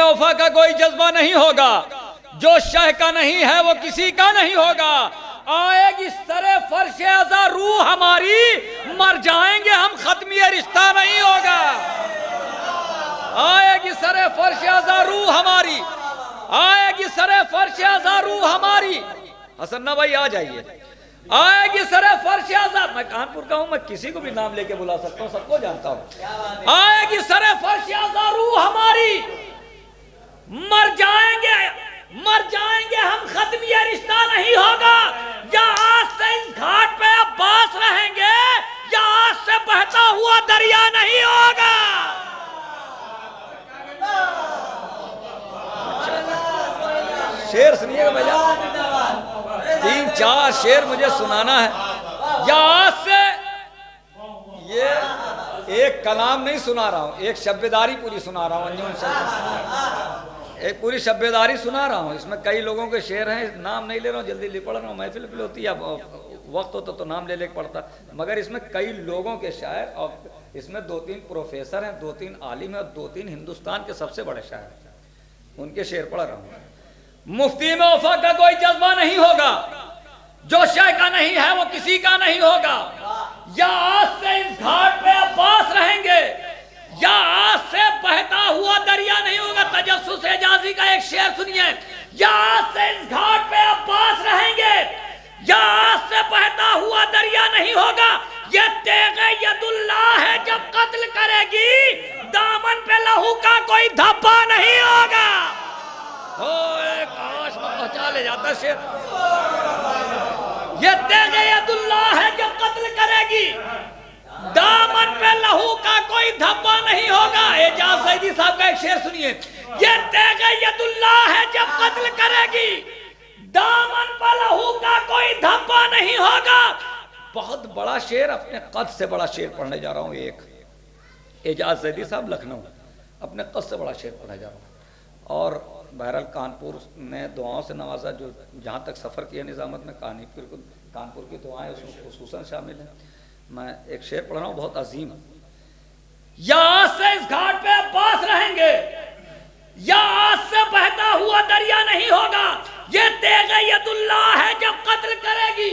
वफा का कोई जज्बा नहीं होगा, जो शह का नहीं है वो किसी का नहीं होगा। आएगी सरे फर्श अज़ा रूह हमारी, मर जाएंगे हम खत्म ये रिश्ता नहीं होगा। आएगी सरे फर्श अज़ा रूह हमारी, आएगी सरे फर्श अज़ा रूह हमारी। हसन्ना भाई आ जाइए। आएगी सरे फर्श अज़ा, मैं कानपुर का हूं, मैं किसी को भी नाम लेके बुला सकता हूं, सबको जानता हूं। आएगी सरे फर्श अज़ा रूह हमारी, मर जाएंगे हम खत्म ये रिश्ता नहीं होगा। या आज से इस घाट पे अब्बास रहेंगे, या आज से बहता हुआ दरिया नहीं होगा। शेर सुनिएगा भैया, 3-4 शेर मुझे सुनाना है। या आज से, ये एक कलाम नहीं सुना रहा हूं, एक शब्दारी पूरी सुना रहा हूं, अंजुमन शब्द एक पूरी शब्दारी सुना रहा हूँ। इसमें कई लोगों के शेर हैं, नाम नहीं ले रहा हूँ, जल्दी लिख पढ़ रहा हूँ, महफिल होती है, वक्त होता तो नाम ले लेके पढ़ता, मगर इसमें कई लोगों के शायर, और इसमें 2-3 प्रोफेसर हैं, 2-3 आलिम हैं और 2-3 हिंदुस्तान के सबसे बड़े शायर हैं, उनके शेर पढ़ रहा हूँ। मुफ्ती में वफा का कोई जज्बा नहीं होगा, जो शय का नहीं है वो किसी का नहीं होगा। या आज से इस घाट पे अब्बास रहेंगे, या आज से बहता हुआ दरिया नहीं होगा। तजस्सुस एजाजी का एक शेर सुनिए। या आज से इस घाट पे अब्बास रहेंगे, या आज से बहता हुआ दरिया नहीं होगा। ये तेगे यदुल्लाह है, जब कत्ल करेगी दामन पे लहू का कोई धब्बा नहीं होगा। काश में पहुंचा ले जाता शेर। ये तेगे यदुल्लाह है, जब कत्ल करेगी दामन पे लहू का कोई धब्बा नहीं होगा। एजाज सईदी साहब का एक शेर सुनिए। ये तेगे यदुल्लाह है, जब कत्ल करेगी दामन पे लहू का कोई धब्बा नहीं होगा। बहुत बड़ा शेर, अपने कद से बड़ा शेर पढ़ने जा रहा हूं। एक एजाज सईदी साहब लखनऊ, अपने कद से बड़ा शेर पढ़ने जा रहा हूं। और बहरहाल कानपुर ने दुआओं से नवाजा, जो जहाँ तक सफ़र किया निज़ामत में, कानपुर की दुआएं उसमें खुसूसन शामिल हैं। मैं एक शेर पढ़ रहा हूं, बहुत अजीम। या आज से इस घाट पे अब्बास रहेंगे, या आज से बहता हुआ दरिया नहीं होगा। ये तेगे यदुल्लाह है, जब कत्ल करेगी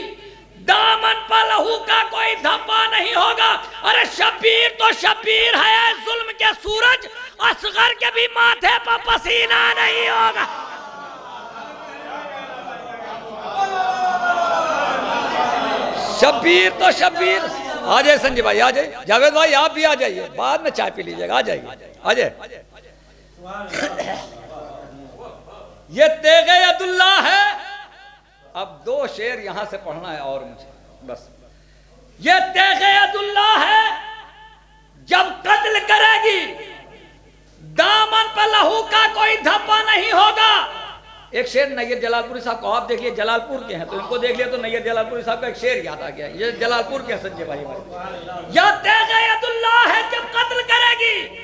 दामन पर लहू का कोई धब्बा नहीं होगा। अरे शब्बीर तो शब्बीर है, जुल्म के सूरज असगर के भी माथे पर पसीना नहीं होगा। शब्बीर तो शब्बीर। आ जाए संजय भाई, आ जाइए। जावेद भाई आप भी आ जाइए, बाद में चाय पी लीजिएगा। आ जाइए, आ जाइए। ये तेगे यदुल्लाह है। अब 2 शेर यहां से पढ़ना है और मुझे बस। ये तेगे यदुल्लाह है, जब कत्ल करेगी दामन पर लहू का कोई धब्बा नहीं होगा। एक शेर नैयर जलालपुरी साहब को, आप देखिए जलालपुर के हैं तो इनको देख लिया तो नैयर जलालपुरी साहब का एक शेर याद आ गया। ये जलालपुर के संजय भाई। या तेगे यदुल्लाह है, जब कत्ल करेगी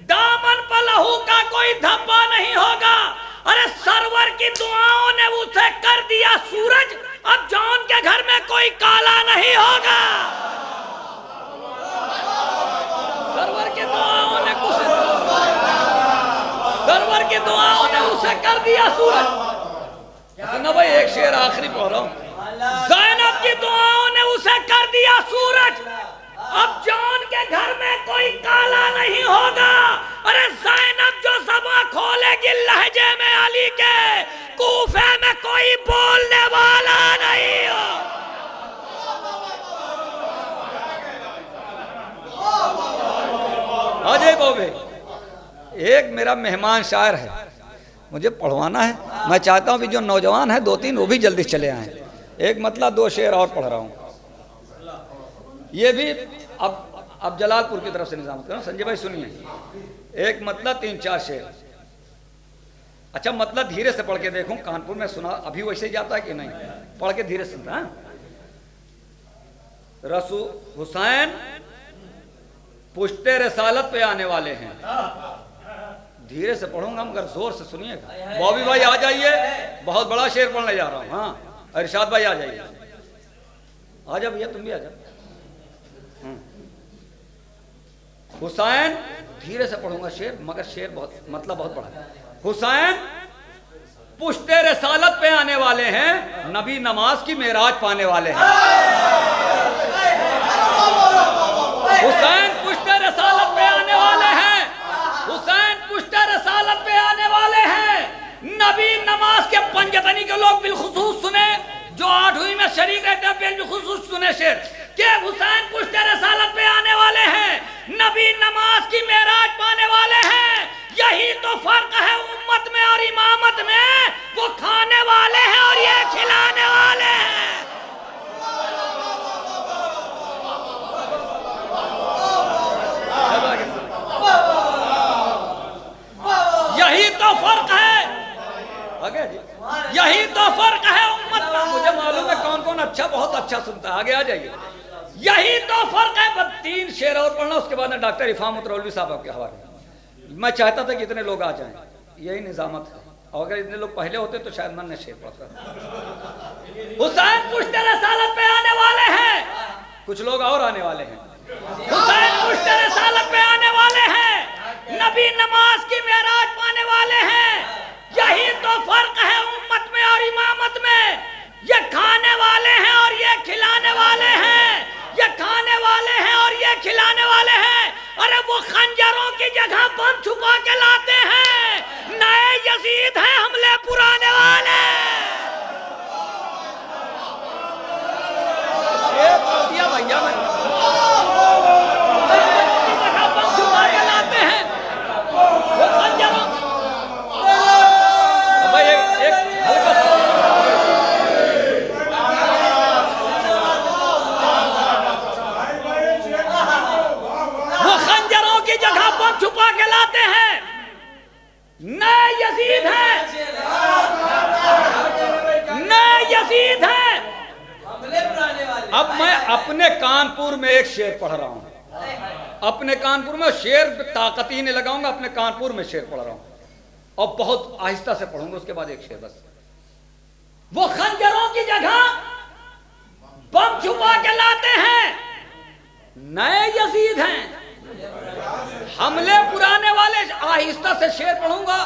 दामन पर लहू का कोई धब्बा नहीं होगा। अरे सरवर की दुआओं ने उसे कर दिया सूरज, अब जॉन के घर में कोई काला नहीं होगा। सरवर की दुआओं ने उसे कर दिया सूरज। ना भाई एक शेर आखिरी पढ़ रहा हूं। ज़ैनब की दुआओं ने उसे कर दिया सूरज, अब जॉन के घर में कोई काला नहीं होगा। अरे ज़ैनब जो ज़बान खोलेगी लहजे में अली के, कूफे में कोई बोलने वाला नहीं हो। अजय बोबे, एक मेरा मेहमान शायर है, मुझे पढ़वाना है। मैं चाहता हूं कि जो नौजवान है 2-3 वो भी जल्दी चले आए। एक मतलब 2 शेर और पढ़ रहा हूं। ये भी अब जलालपुर की तरफ से निजामत करो। संजय भाई सुनिए, एक मतलब 3-4 शेर। अच्छा मतलब धीरे से पढ़ के देखूं, कानपुर में सुना अभी वैसे जाता है कि नहीं, पढ़ के धीरे से सुनता। रसूल हुसैन पुश्ते रसालत पे आने वाले हैं। धीरे से पढ़ूंगा मगर जोर से सुनिएगा। बॉबी भाई आ जाइए, बहुत बड़ा शेर पढ़ने जा रहा हूं। हाँ इरशाद भाई आ जाइए, आ जा भैया तुम भी आ जाओ। हुसैन धीरे से पढ़ूंगा शेर, मगर शेर बहुत मतलब बहुत बड़ा है। हुसैन पुश्ते रसालत पे आने वाले हैं, नबी नमाज की मेराज पाने वाले हैं। हुसैन पुश्ते रसालत पे आने वाले हैं, हुसैन पुश्ते रसालत पे आने वाले हैं। नबी नमाज के पंजतनी के लोग बिलखुसूस सुने, जो 8वीं में शरीक रहते हैं बिलखुसूस सुने शेर के हुसैन पुश्ते रसालत पे आने वाले हैं, नबी नमाज की मेराज पाने वाले हैं। यही तो फर्क है उम्मत में और इमामत में, वो खाने वाले हैं और ये खिलाने वाले हैं। यही तो फर्क है, यही तो फर्क है उम्मत में। मुझे मालूम है कौन कौन अच्छा बहुत अच्छा सुनता है, आगे आ जाइए। यही तो फर्क है। बस 3 शेर और पढ़ना, उसके बाद डॉक्टर इफाम उतरौलवी साहब आपके हवाले। मैं चाहता था कि इतने लोग आ जाएं, यही निजामत है, और अगर इतने लोग पहले होते तो शायद मन ने शेर पढ़ता। हुसैन पुश्ते रसालत पे आने वाले हैं, कुछ लोग और आने वाले हैं। हुसैन पुश्ते रसालत पे आने वाले हैं, नबी नमाज की मेराज पाने वाले हैं। यही तो फर्क है उम्मत में और इमामत में। ये खाने वाले हैं और ये खिलाने वाले हैं, ये खाने वाले हैं और ये खिलाने वाले हैं। अरे वो खंजरों की जगह बम छुपा के लाते हैं, नए यजीद हैं हमले पुराने वाले। दिया भैया मैं बम छुपा के लाते हैं वो खंजरों। भाई एक हल्का जगह बम छुपा के लाते हैं, नए यजीद हैं, नए यजीद हैं। अब मैं अपने कानपुर में एक शेर पढ़ रहा हूं, अपने कानपुर में शेर ताकत ही नहीं लगाऊंगा, अपने कानपुर में शेर पढ़ रहा हूं और बहुत आहिस्ता से पढ़ूंगा, उसके बाद एक शेर बस। वो खंजरों की जगह बम छुपा के लाते हैं, नए यजीद हैं, हमले पुराने वाले। आहिस्ता से शेर पढ़ूंगा।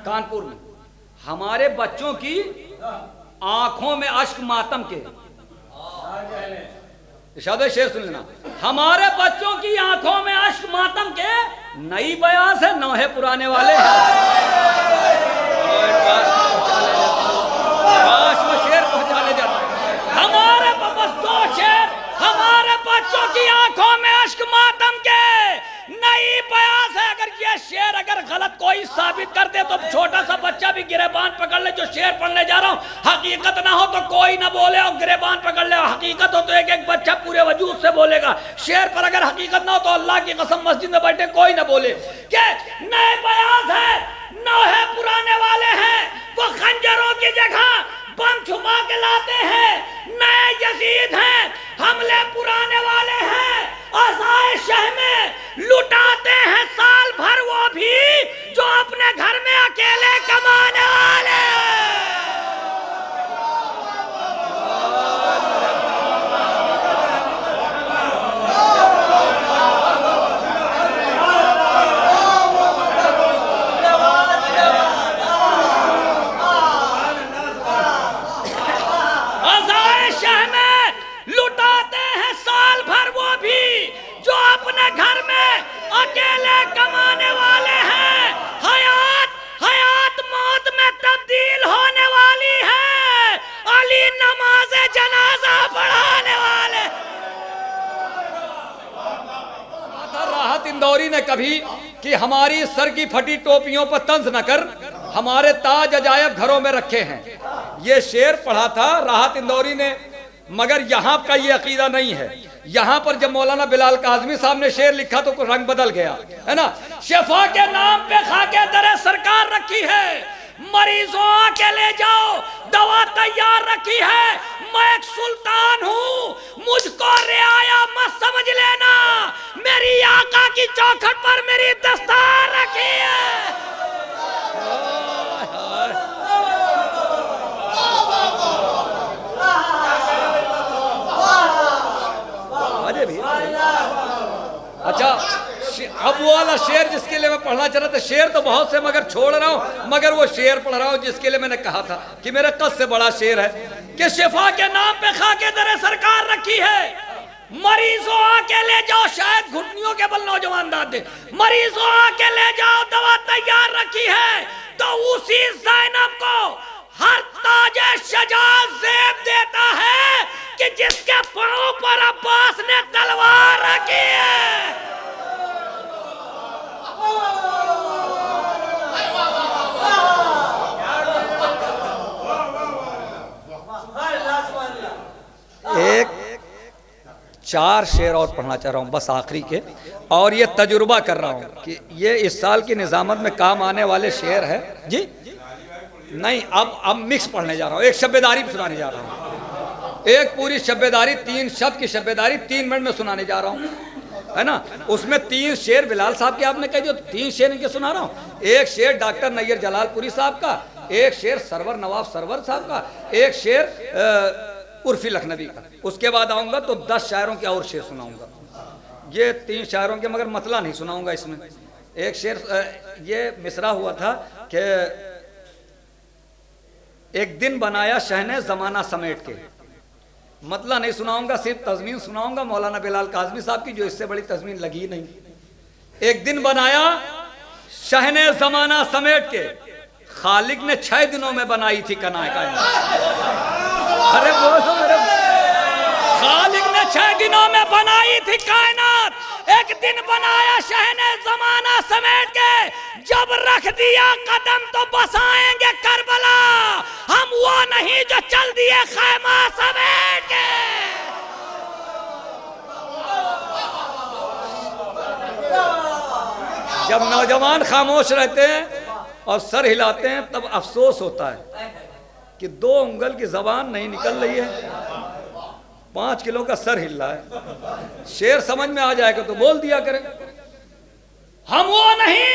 कानपुर में हमारे बच्चों की आंखों में अश्क मातम के, शायद शेर सुन लेना, हमारे बच्चों की आंखों में अश्क मातम के, नई बयास है नौहे पुराने वाले हैं। शेर पहुंचा ले जाता, हमारे बच्चों शेर, हमारे बच्चों की आंखों में अश्क मातम के, नई बयास है। अगर ये शेर अगर गलत कोई साबित कर दे तो छोटा सा बच्चा भी गिरेबान पकड़ ले। जो शेर पढ़ने जा रहा हूं हकीकत ना हो तो कोई ना बोले, और गिरेबान पकड़ ले। हकीकत हो तो एक एक बच्चा पूरे वजूद से बोलेगा। शेर पर अगर हकीकत ना हो तो अल्लाह की कसम मस्जिद में बैठे कोई ना बोले कि नए बयास है, नौहे पुराने वाले हैं। वो खंजरों की जगह बम छुपा के लाते हैं, नए यजीद हैं, हमले पुराने वाले हैं। आज़ाए शह में लुटाते हैं साल भर वो भी, जो अपने घर में अकेले कमाने वाले। आज़ाए शह में लुटाते हैं साल भर वो भी, जो अपने घर में अकेले कमाने वाले हैं। हयात हयात मौत में तब्दील होने वाली है, अली नमाज जनाजा पढ़ाने वाले। राहत इंदौरी ने कभी कि हमारी सर की फटी टोपियों पर तंज न कर, हमारे ताज अजायब घरों में रखे हैं। ये शेर पढ़ा था राहत इंदौरी ने, मगर यहाँ का ये अकीदा नहीं है। यहाँ पर जब मौलाना बिलाल काज़मी साहब ने शेर लिखा तो रंग बदल गया है ना। शिफा के नाम पे खाके दरे सरकार रखी है, मरीजों के ले जाओ दवा तैयार रखी है। मैं एक सुल्तान हूँ, मुझको रियाया मत समझ लेना, मेरी आका की चौखट पर मेरी दस्तार रखी है। अच्छा अब वो वाला शेर जिसके लिए मैं पढ़ना चाह रहा था, शेर तो बहुत से मगर छोड़ रहा हूं, मगर वो शेर पढ़ रहा हूं जिसके लिए मैंने कहा था कि मेरे कद से बड़ा शेर है कि शिफा के नाम पे खाके दरे सरकार रखी है, मरीजों आके ले जाओ, शायद घुटनियों के बल नौजवान दाद दे, मरीजों आके ले जाओ, दवा तैयार रखी है। तो उसी ज़ैनब को हर ताजे शजात ज़ेब देता है कि जिसके पांव पर अब्बास ने तलवार रखी है। एक 4 शेर और पढ़ना चाह रहा हूँ बस आखिरी के, और ये तजुर्बा कर रहा हूँ कि ये इस साल की निजामत में काम आने वाले शेर है जी। नहीं, अब मिक्स पढ़ने जा रहा हूँ, एक शब्बेदारी सुनाने जा रहा हूँ, एक पूरी शब्बेदारी, 3 शब्द की शब्बेदारी 3 मिनट में सुनाने जा रहा हूँ, है ना। उसमें 3 शेर बिलाल साहब के आपने कह दिया, 3 शेर इनके सुना रहा हूँ। एक शेर डॉक्टर नैयर जलालपुरी साहब का, एक शेर सरवर नवाब सरवर साहब का, एक शेर उर्फी लखनवी का। उसके बाद आऊँगा तो 10 शायरों के और शेर सुनाऊँगा। ये 3 शायरों के मगर मतला नहीं सुनाऊँगा इसमें। एक शेर ये मिसरा हुआ था कि एक दिन बनाया शहने ज़माना समेट के, मतला नहीं सुनाऊंगा, सिर्फ तज़मीन सुनाऊंगा मौलाना बिलाल काज़मी साहब की, जो इससे बड़ी तज़मीन लगी नहीं। एक दिन बनाया शहने ज़माना समेट के, खालिक ने 6 दिनों में बनाई थी कनाए कायनात। अरे बोलो मेरे, खालिक ने 6 दिनों में बनाई थी कायनात। एक दिन बनाया शहने ज़माना समेट के, जब रख दिया कदम तो बसाएंगे करबला, हम वो नहीं जो चल दिए खैमा समेट के। जब नौजवान खामोश रहते हैं और सर हिलाते हैं तब अफसोस होता है कि 2 उंगल की जबान नहीं निकल रही है, 5 किलो का सर हिल रहा है। शेर समझ में आ जाएगा तो बोल दिया करें। हम वो नहीं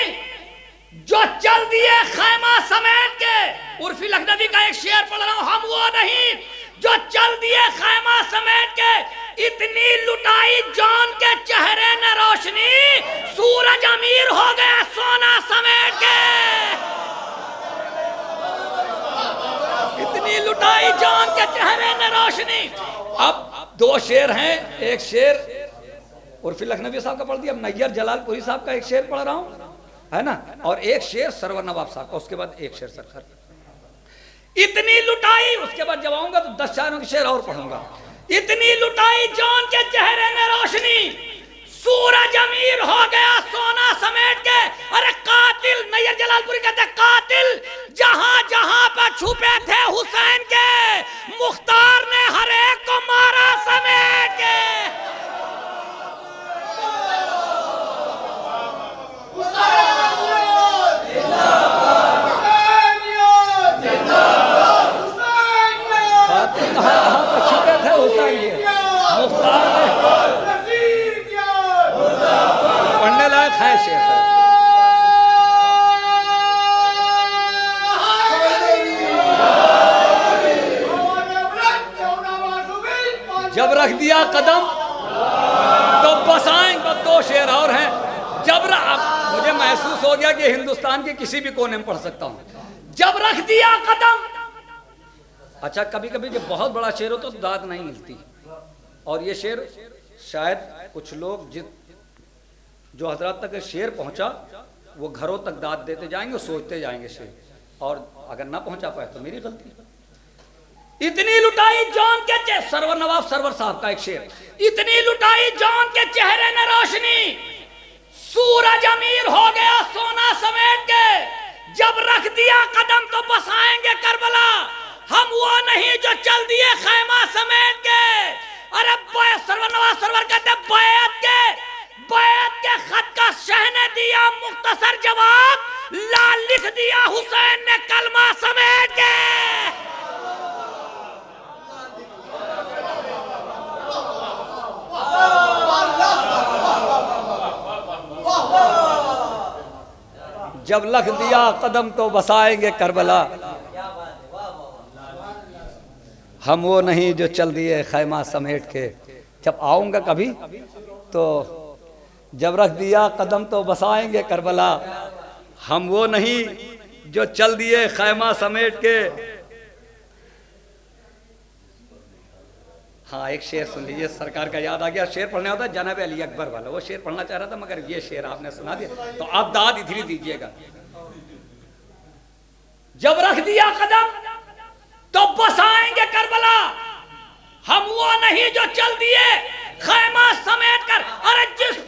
जो चल दिए खैमा समेट के, उर्फी लखनवी का एक शेर पढ़ रहा हूं, हम वो नहीं जो चल दिए खैमा समेट के, इतनी लुटाई जान के चेहरे ने रोशनी, सूरज अमीर हो गया सोना समेट के। इतनी लुटाई जान के चेहरे ने रोशनी। अब 2 शेर हैं, एक शेर उर्फी लखनवी साहब का पढ़ दिया, अब नैयर जलालपुरी साहब का एक शेर पढ़ रहा हूं, है ना, और एक शेर सरवर नवाब साहब का, उसके बाद एक शेर सरकार। इतनी लुटाई, उसके बाद जब आऊंगा तो 10 शायरों के शेर और पढ़ूंगा। इतनी लुटाई जान के चेहरे में रोशनी, सूरज अमीर हो गया सोना समेट के। अरे कातिल, नैयर जलालपुरी कहते कातिल जहां जहां पर छुपे थे हुसैन के, मुख्तार ने हर एक को मारा समेट के। पढ़ने लायक है शेर साहब। जब रख दिया कदम तो बसाएंगे। 2 शेर और हैं। जब मुझे महसूस हो गया कि हिंदुस्तान के किसी भी कोने में पढ़ सकता हूं। जब रख दिया कदम। अच्छा, कभी कभी जब बहुत बड़ा शेर हो तो दाद नहीं मिलती, और ये शेर शायद कुछ लोग जो हजरत तक शेर पहुंचा वो घरों तक दाद देते जाएंगे, सोचते जाएंगे शेर, और अगर ना पहुंचा पाए तो मेरी गलती। इतनी लुटाई जान के सरवर नवाब सरवर साहब का एक शेर, इतनी लुटाई जान के चेहरे ने रोशनी, सूरज अमीर हो गया सोना समेट के। जब रख दिया कदम तो बसाएंगे करबला, हम वो नहीं जो चल दिए खैमा समेट के। अरे सरवर नवाब सरवर कहते बैत के खत का शह ने दिया मुख्तसर जवाब, लाल लिख दिया हुसैन ने कलमा समेट के। जब लख दिया कदम तो बसाएंगे करबला, हम वो नहीं जो चल दिए खैमा समेट के। जब आऊंगा कभी तो जब रख दिया कदम तो बसाएंगे करबला, हम वो नहीं जो चल दिए खैमा समेट के। हाँ एक शेर सुन लीजिए, सरकार का याद आ गया, शेर पढ़ना होता है जनाब अली अकबर वाला, वो शेर पढ़ना चाह रहा था मगर ये शेर आपने सुना दिया तो आप दाद इधर दीजिएगा। जब रख दिया कदम तो बसाएंगे करबला, हम वो नहीं जो चल दिए खैमा समेट कर। अरे जिस